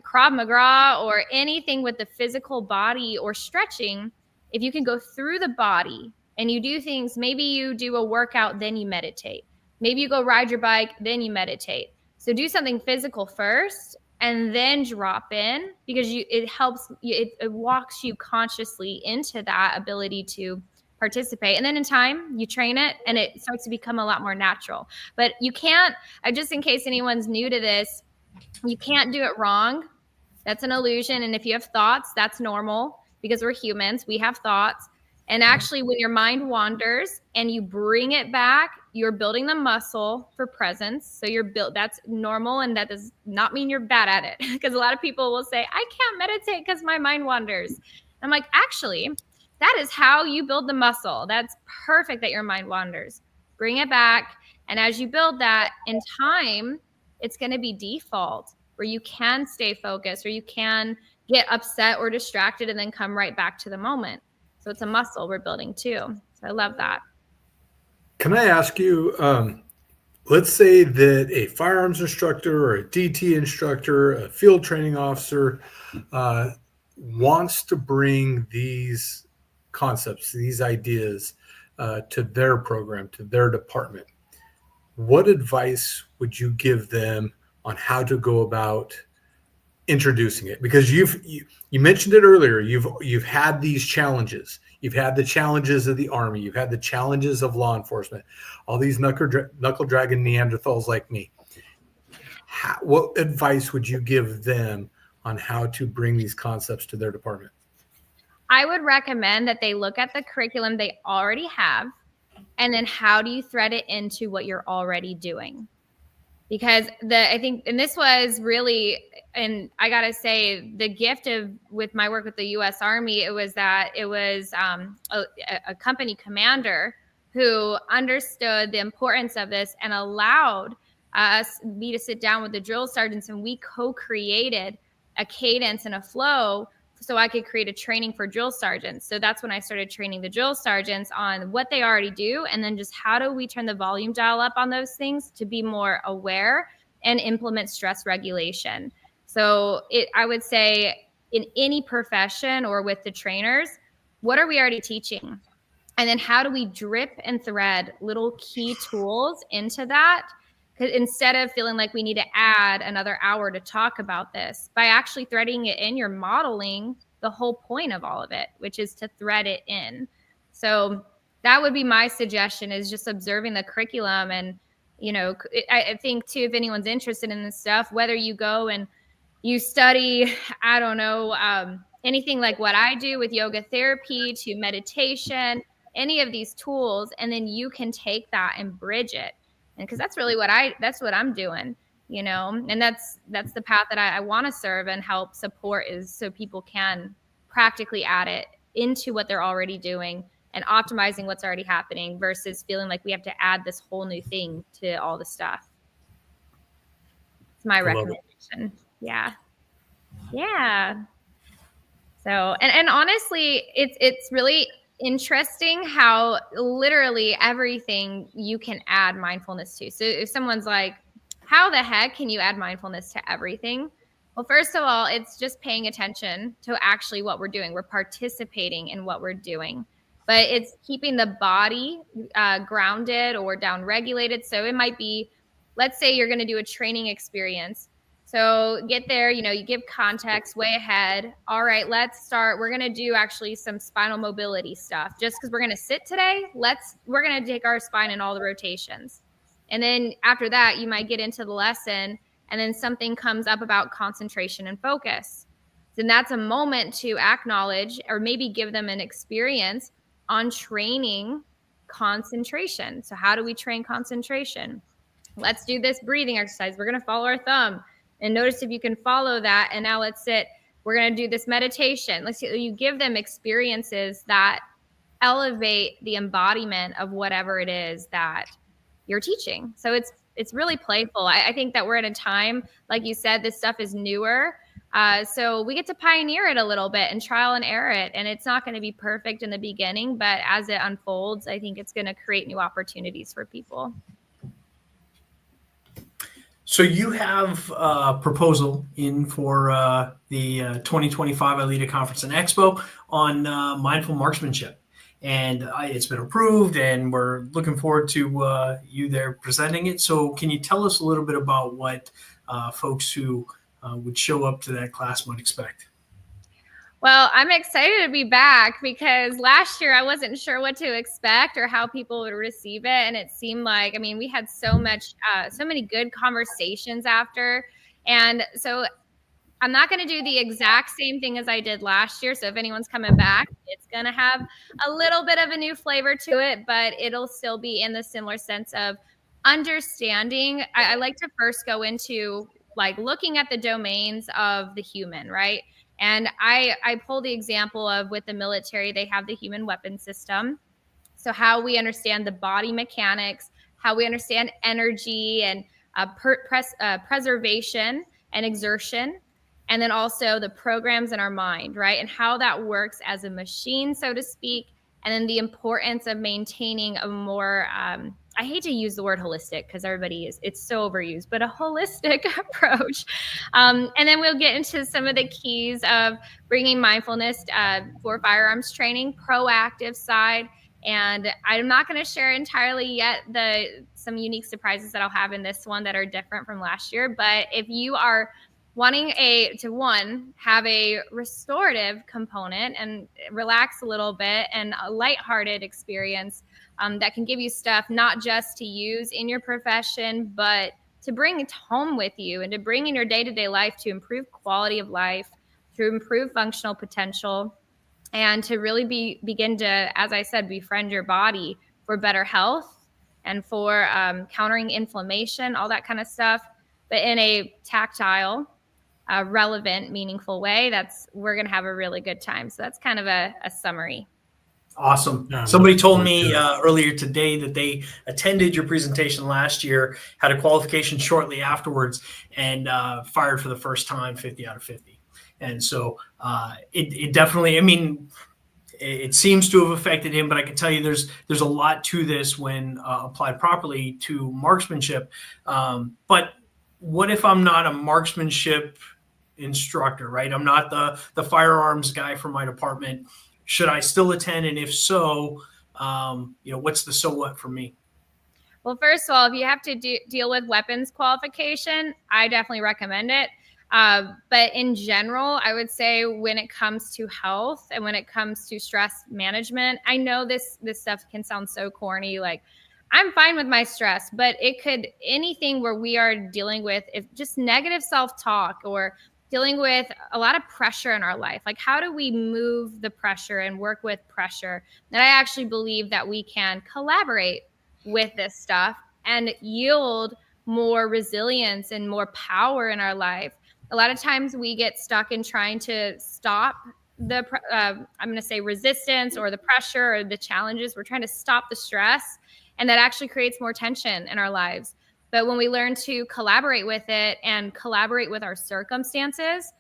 Krav Maga or anything with the physical body or stretching, if you can go through the body and you do things, maybe you do a workout, then you meditate. Maybe you go ride your bike, then you meditate. So do something physical first and then drop in, because it helps you, it walks you consciously into that ability to participate. And then in time, you train it and it starts to become a lot more natural. But you can't, just in case anyone's new to this, you can't do it wrong. That's an illusion. And if you have thoughts, that's normal, because we're humans. We have thoughts. And actually, when your mind wanders and you bring it back, you're building the muscle for presence. So that's normal. And that does not mean you're bad at it. Because a lot of people will say, I can't meditate because my mind wanders. I'm like, actually, that is how you build the muscle. That's perfect that your mind wanders. Bring it back. And as you build that in time, it's going to be default, where you can stay focused, or you can get upset or distracted and then come right back to the moment. So it's a muscle we're building too. So I love that. Can I ask you, let's say that a firearms instructor or a DT instructor, a field training officer wants to bring these concepts, these ideas to their program, to their department. What advice would you give them on how to go about introducing it? Because you mentioned it earlier, you've had these challenges. You've had the challenges of the Army. You've had the challenges of law enforcement, all these knuckle dragging Neanderthals like me. What advice would you give them on how to bring these concepts to their department? I would recommend that they look at the curriculum they already have, and then how do you thread it into what you're already doing? Because I think, and this was really, and I got to say, the gift of with my work with the U.S. Army, it was a company commander who understood the importance of this and allowed me to sit down with the drill sergeants, and we co-created a cadence and a flow so I could create a training for drill sergeants. So that's when I started training the drill sergeants on what they already do, and then just how do we turn the volume dial up on those things to be more aware and implement stress regulation. So I would say in any profession or with the trainers, what are we already teaching? And then how do we drip and thread little key tools into that? Because instead of feeling like we need to add another hour to talk about this, by actually threading it in, you're modeling the whole point of all of it, which is to thread it in. So that would be my suggestion, is just observing the curriculum. And, I think too, if anyone's interested in this stuff, whether you go and you study, I don't know, anything like what I do with yoga therapy to meditation, any of these tools, and then you can take that and bridge it. And because that's really that's what I'm doing, and that's the path that I want to serve and help support, is so people can practically add it into what they're already doing and optimizing what's already happening versus feeling like we have to add this whole new thing to all the stuff. It's my recommendation. Yeah. So, and honestly, it's really interesting how literally everything you can add mindfulness to. So if someone's like, how the heck can you add mindfulness to everything? Well, first of all, it's just paying attention to actually what we're doing. We're participating in what we're doing, but it's keeping the body grounded or down regulated. So it might be, let's say you're going to do a training experience. So get there, you give context way ahead. All right, let's start. We're going to do actually some spinal mobility stuff. Just because we're going to sit today, we're going to take our spine in all the rotations. And then after that, you might get into the lesson, and then something comes up about concentration and focus. Then that's a moment to acknowledge or maybe give them an experience on training concentration. So how do we train concentration? Let's do this breathing exercise. We're going to follow our thumb. And notice if you can follow that. And now let's sit. We're going to do this meditation. You give them experiences that elevate the embodiment of whatever it is that you're teaching. So it's really playful. I think that we're at a time, like you said, this stuff is newer. So we get to pioneer it a little bit and trial and error it. And it's not going to be perfect in the beginning, but as it unfolds, I think it's going to create new opportunities for people. So you have a proposal in for the 2025 ILEETA Conference and Expo on mindful marksmanship. And it's been approved, and we're looking forward to you there presenting it. So can you tell us a little bit about what folks who would show up to that class might expect? Well, I'm excited to be back because last year I wasn't sure what to expect or how people would receive it. And it seemed like, we had so many good conversations after. And so I'm not going to do the exact same thing as I did last year. So if anyone's coming back, it's going to have a little bit of a new flavor to it, but it'll still be in the similar sense of understanding. I like to first go into like looking at the domains of the human, right? And I pull the example of with the military, they have the human weapon system. So how we understand the body mechanics, how we understand energy and preservation and exertion, and then also the programs in our mind, right? And how that works as a machine, so to speak. And then the importance of maintaining a more, I hate to use the word holistic because it's so overused, but a holistic approach. And then we'll get into some of the keys of bringing mindfulness for firearms training, proactive side. And I'm not going to share entirely yet some unique surprises that I'll have in this one that are different from last year. But if you are wanting have a restorative component and relax a little bit, and a lighthearted experience that can give you stuff not just to use in your profession, but to bring it home with you and to bring in your day-to-day life to improve quality of life, to improve functional potential, and to really begin to, as I said, befriend your body for better health and for countering inflammation, all that kind of stuff, but in a tactile, relevant, meaningful way. We're going to have a really good time. So that's kind of a summary. Awesome. Yeah, Somebody told me earlier today that they attended your presentation last year, had a qualification shortly afterwards, and fired for the first time 50 out of 50. And so it definitely, I mean, it seems to have affected him, but I can tell you there's a lot to this when applied properly to marksmanship. But what if I'm not a marksmanship instructor, right? I'm not the firearms guy for my department. Should I still attend? And if so, what's the so what for me? Well, first of all, if you have to deal with weapons qualification, I definitely recommend it. But in general, I would say when it comes to health and when it comes to stress management, I know this stuff can sound so corny. Like, I'm fine with my stress, but anything where we are dealing with if just negative self-talk or dealing with a lot of pressure in our life. Like, how do we move the pressure and work with pressure? And I actually believe that we can collaborate with this stuff and yield more resilience and more power in our life. A lot of times we get stuck in trying to stop the, I'm going to say resistance or the pressure or the challenges. We're trying to stop the stress, and that actually creates more tension in our lives. But when we learn to collaborate with it and collaborate with our circumstances,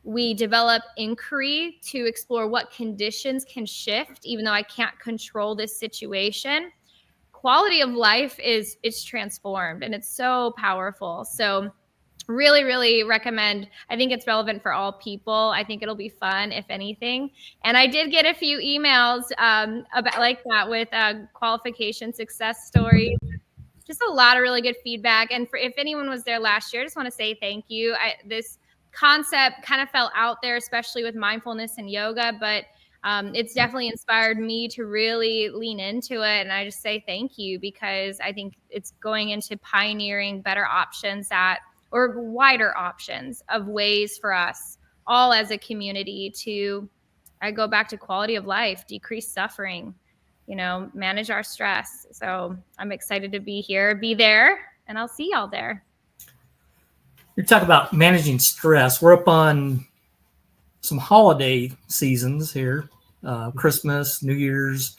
we develop inquiry to explore what conditions can shift, even though I can't control this situation. Quality of life it's transformed, and it's so powerful. So really, really recommend. I think it's relevant for all people. I think it'll be fun, if anything. And I did get a few emails about like that with qualification success stories. Just a lot of really good feedback. And if anyone was there last year, I just want to say thank you. This concept kind of fell out there, especially with mindfulness and yoga, but it's definitely inspired me to really lean into it. And I just say thank you, because I think it's going into pioneering better options or wider options of ways for us all as a community to, I go back to quality of life, decrease suffering, manage our stress. So I'm excited to be here, be there, and I'll see y'all there. You're talking about managing stress. We're up on some holiday seasons here, Christmas, New Year's,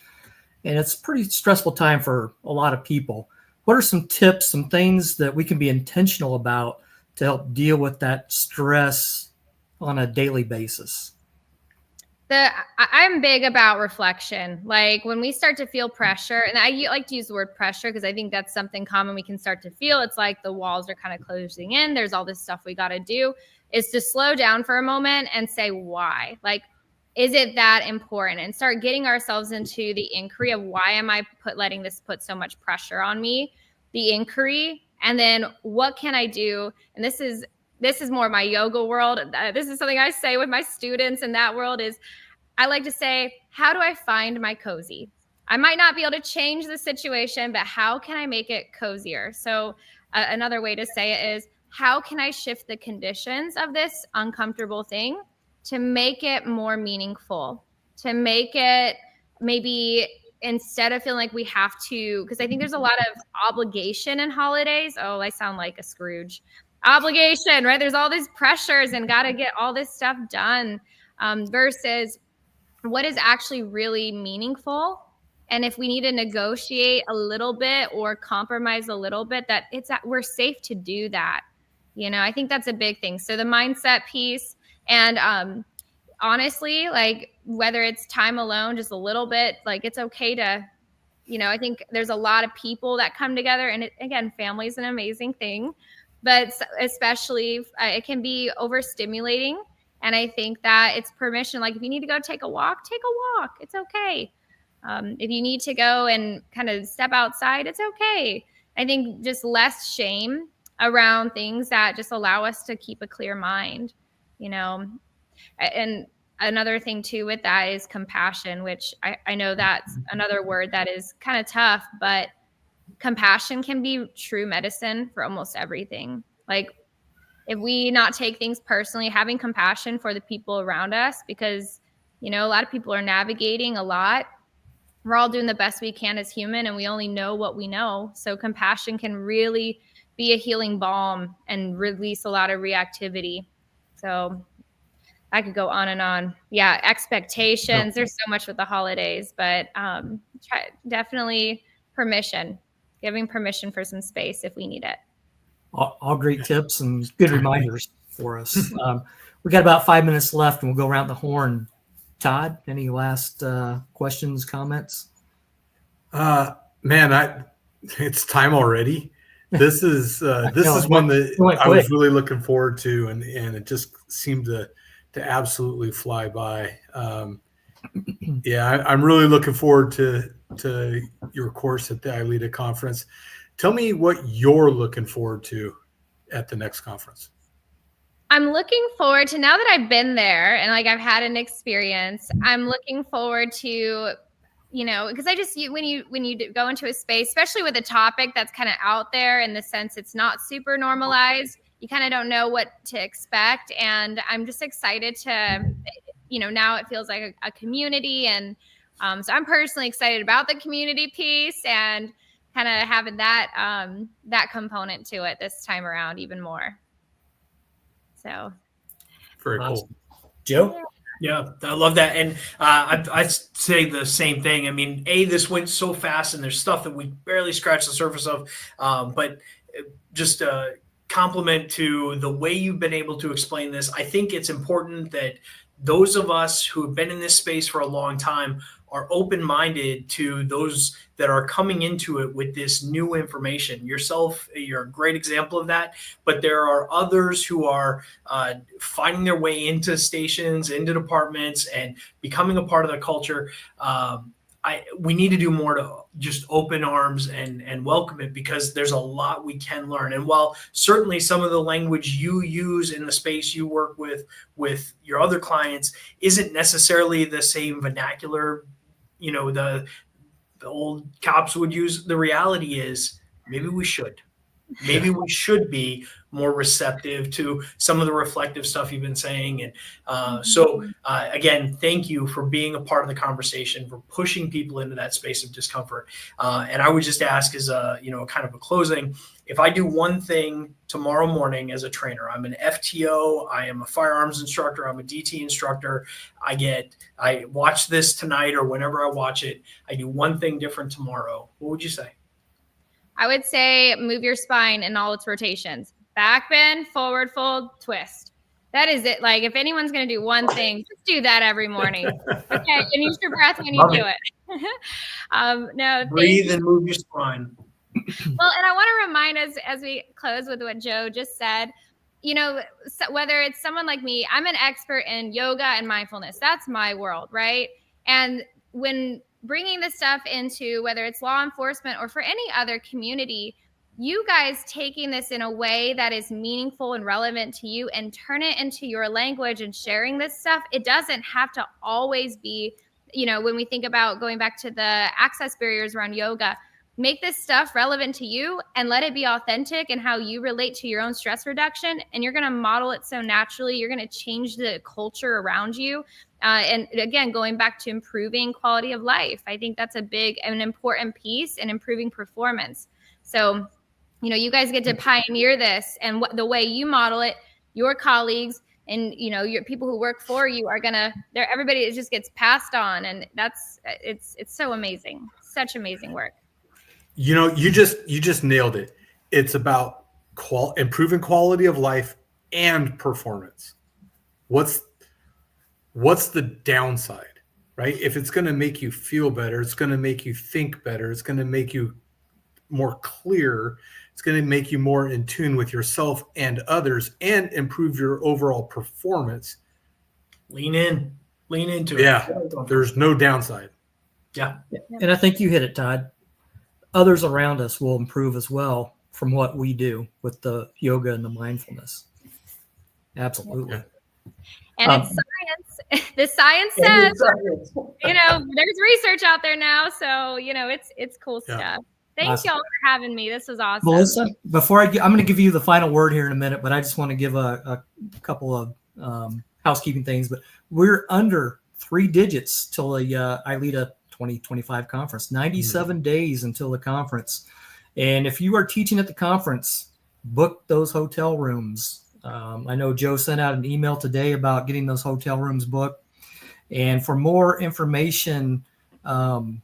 and it's a pretty stressful time for a lot of people. What are some tips, some things that we can be intentional about to help deal with that stress on a daily basis? I'm big about reflection. Like, when we start to feel pressure, and I like to use the word pressure because I think that's something common we can start to feel. It's like the walls are kind of closing in. There's all this stuff we got to do. Is to slow down for a moment and say, why? Like, is it that important? And start getting ourselves into the inquiry of why am I letting this put so much pressure on me? The inquiry, and then what can I do? And this is more my yoga world. This is something I say with my students in that world is, I like to say, how do I find my cozy? I might not be able to change the situation, but how can I make it cozier? So another way to say it is, how can I shift the conditions of this uncomfortable thing to make it more meaningful, to make it maybe, instead of feeling like we have to, because I think there's a lot of obligation in holidays. Oh, I sound like a Scrooge. Obligation, right? There's all these pressures and got to get all this stuff done versus what is actually really meaningful. And if we need to negotiate a little bit or compromise a little bit, we're safe to do that. I think that's a big thing. So the mindset piece, and honestly, like, whether it's time alone, just a little bit, like, it's okay to, I think there's a lot of people that come together, and again, family is an amazing thing, but especially it can be overstimulating. And I think that it's permission. Like, if you need to go take a walk, it's okay. If you need to go and kind of step outside, it's okay. I think just less shame around things that just allow us to keep a clear mind, And another thing too with that is compassion, which I know that's another word that is kind of tough, but compassion can be true medicine for almost everything. Like if we not take things personally, having compassion for the people around us, because, a lot of people are navigating a lot. We're all doing the best we can as human, and we only know what we know. So compassion can really be a healing balm and release a lot of reactivity. So I could go on and on. Yeah, expectations. There's so much with the holidays, but definitely giving permission for some space if we need it. All great tips and good reminders for us. We got about 5 minutes left, and we'll go around the horn. Todd, any last questions, comments? Man, it's time already. This is one that I was really looking forward to, and it just seemed to absolutely fly by. I'm really looking forward to your course at the ILEETA conference. Tell me what you're looking forward to at the next conference. I'm looking forward to, now that I've been there and I've had an experience, I'm looking forward to, because when you go into a space, especially with a topic that's kind of out there in the sense it's not super normalized, you kind of don't know what to expect. And I'm just excited to, now it feels like a community. And so I'm personally excited about the community piece and kind of having that component to it this time around even more. So very cool. Joe? Yeah, I love that. And I say the same thing. I mean, this went so fast and there's stuff that we barely scratched the surface of. But just a compliment to the way you've been able to explain this. I think it's important that those of us who have been in this space for a long time are open-minded to those that are coming into it with this new information. Yourself, you're a great example of that, but there are others who are finding their way into stations, into departments, and becoming a part of the culture. We need to do more to just open arms and welcome it, because there's a lot we can learn. And while certainly some of the language you use in the space you work with your other clients isn't necessarily the same vernacular, the old cops would use, the reality is maybe we should be more receptive to some of the reflective stuff you've been saying. And so again, thank you for being a part of the conversation, for pushing people into that space of discomfort. And I would just ask as kind of a closing, if I do one thing tomorrow morning as a trainer, I'm an FTO, I am a firearms instructor, I'm a DT instructor, I watch this tonight or whenever I watch it, I do one thing different tomorrow, what would you say? I would say move your spine in all its rotations. Back bend, forward fold, twist. That is it. Like, if anyone's going to do one thing, just do that every morning. Okay, and use your breath when you do it. No, breathe and move your spine. Well, and I want to remind us as we close with what Joe just said, whether it's someone like me, I'm an expert in yoga and mindfulness. That's my world, right? And when bringing this stuff into whether it's law enforcement or for any other community, you guys taking this in a way that is meaningful and relevant to you and turn it into your language and sharing this stuff, it doesn't have to always be, when we think about going back to the access barriers around yoga, make this stuff relevant to you and let it be authentic and how you relate to your own stress reduction. And you're going to model it so naturally. You're going to change the culture around you. And again, going back to improving quality of life, I think that's a big and important piece in improving performance. So, you guys get to pioneer this, and the way you model it, your colleagues and, your people who work for you are everybody, it just gets passed on. And it's so amazing. Such amazing work. You just nailed it. It's about improving quality of life and performance. What's the downside, right? If it's going to make you feel better, it's going to make you think better, it's going to make you more clear, it's going to make you more in tune with yourself and others and improve your overall performance. Lean into it. Yeah, there's no downside. Yeah. And I think you hit it, Todd. Others around us will improve as well from what we do with the yoga and the mindfulness. Absolutely. And it's science. The science says, there's research out there now. So, it's cool stuff. Thank y'all for having me. This was awesome. Melissa, before I'm going to give you the final word here in a minute, but I just want to give a couple of housekeeping things. But we're under 3 digits till the ILEETA 2025 conference, 97 days until the conference. And if you are teaching at the conference, book those hotel rooms. I know Joe sent out an email today about getting those hotel rooms booked. And for more information from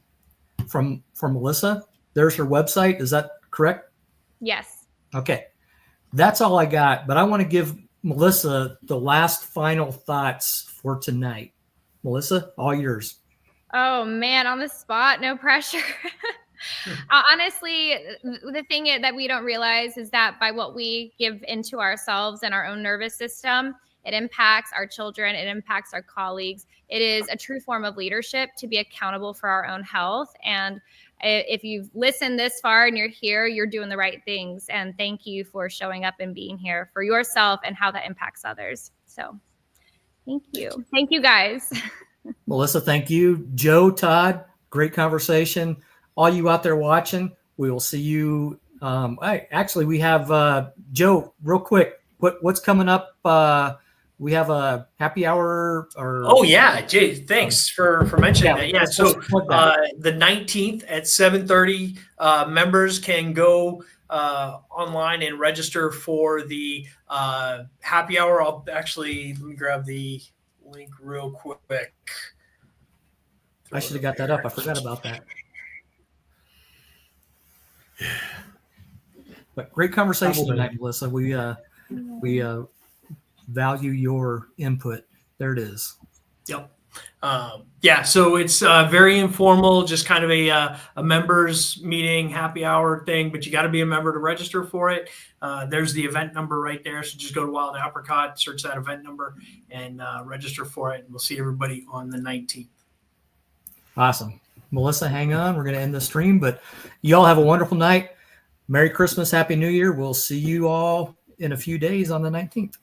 Melissa, there's her website. Is that correct? Yes. Okay. That's all I got. But I want to give Melissa the last final thoughts for tonight. Melissa, all yours. Oh, man, on the spot, no pressure. Honestly, the thing that we don't realize is that by what we give into ourselves and our own nervous system, it impacts our children, it impacts our colleagues. It is a true form of leadership to be accountable for our own health. And if you've listened this far and you're here, you're doing the right things. And thank you for showing up and being here for yourself and how that impacts others. So thank you. Thank you, guys. Melissa, thank you. Joe, Todd, great conversation. All you out there watching, we will see you. We have Joe, real quick. What's coming up? We have a happy hour. Jay, thanks for mentioning that. Yeah, so the 19th at 7:30, members can go online and register for the happy hour. Let me grab the link real quick. I should have got that up. I forgot about that. But great conversation tonight, Melissa. We value your input. There it is. Yep. So it's very informal, just kind of a members meeting, happy hour thing, but you got to be a member to register for it. There's the event number right there. So just go to Wild Apricot, search that event number, and register for it. And we'll see everybody on the 19th. Awesome. Melissa, hang on. We're going to end the stream, but you all have a wonderful night. Merry Christmas. Happy New Year. We'll see you all in a few days on the 19th.